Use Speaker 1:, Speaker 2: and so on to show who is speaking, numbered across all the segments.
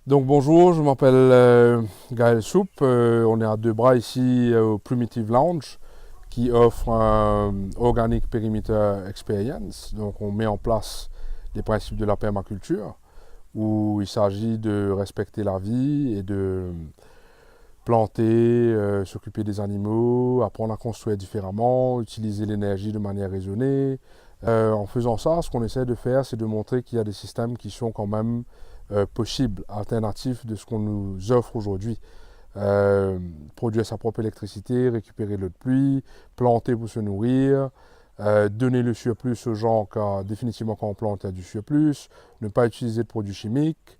Speaker 1: Donc bonjour, je m'appelle Gaël Soupe. On est à Deux Bras ici au Primitive Lounge qui offre un Organic Perimeter Experience. Donc on met en place les principes de la permaculture où il s'agit de respecter la vie et de planter, s'occuper des animaux, apprendre à construire différemment, utiliser l'énergie de manière raisonnée. En faisant ça, ce qu'on essaie de faire, c'est de montrer qu'il y a des systèmes qui sont quand même possibles, alternatifs de ce qu'on nous offre aujourd'hui. Produire sa propre électricité, récupérer l'eau de pluie, planter pour se nourrir, donner le surplus aux gens car définitivement quand on plante, il y a du surplus, ne pas utiliser de produits chimiques.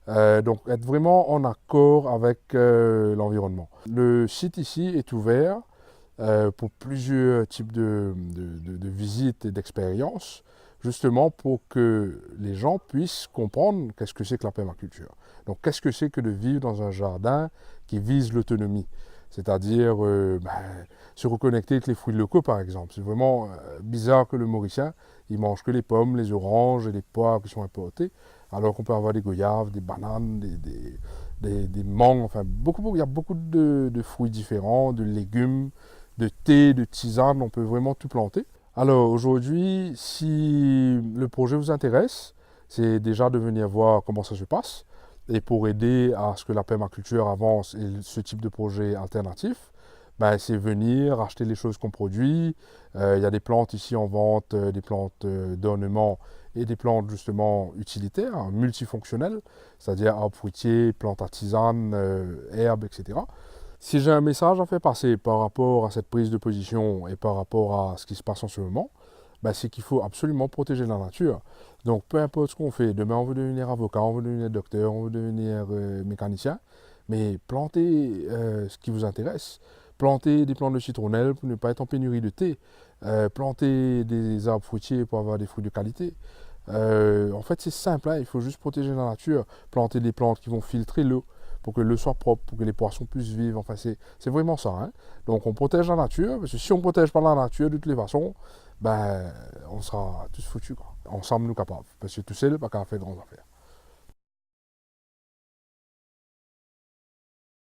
Speaker 1: Donc être vraiment en accord avec l'environnement. Le site ici est ouvert pour plusieurs types de visites et d'expériences, justement pour que les gens puissent comprendre qu'est-ce que c'est que la permaculture. Donc qu'est-ce que c'est que de vivre dans un jardin qui vise l'autonomie, c'est-à-dire se reconnecter avec les fruits locaux par exemple. C'est vraiment bizarre que le Mauricien, il mange que les pommes, les oranges et les poires qui sont importés, alors qu'on peut avoir des goyaves, des bananes, des mangues, enfin il y a beaucoup de fruits différents, de légumes, de thé, de tisane, on peut vraiment tout planter. Alors aujourd'hui, si le projet vous intéresse, c'est déjà de venir voir comment ça se passe. Et pour aider à ce que la permaculture avance et ce type de projet alternatif, ben, c'est venir acheter les choses qu'on produit. Il y a des plantes ici en vente, des plantes d'ornement et des plantes justement utilitaires, hein, multifonctionnelles, c'est-à-dire arbres fruitiers, plantes à tisane, herbes, etc. Si j'ai un message à faire passer par rapport à cette prise de position et par rapport à ce qui se passe en ce moment, ben, c'est qu'il faut absolument protéger la nature. Donc peu importe ce qu'on fait, demain on veut devenir avocat, on veut devenir docteur, on veut devenir mécanicien, mais plantez ce qui vous intéresse. Plantez des plantes de citronnelle pour ne pas être en pénurie de thé. Plantez des arbres fruitiers pour avoir des fruits de qualité. En fait c'est simple, hein, il faut juste protéger la nature. Planter des plantes qui vont filtrer l'eau pour que l'eau soit propre, pour que les poissons puissent vivre. Enfin, c'est vraiment ça. Hein. Donc, on protège la nature, parce que si on ne protège pas la nature, de toutes les façons, ben, on sera tous foutus. Quoi. Ensemble, nous capables. Parce que tout seul, pas qu'à faire de grandes affaires.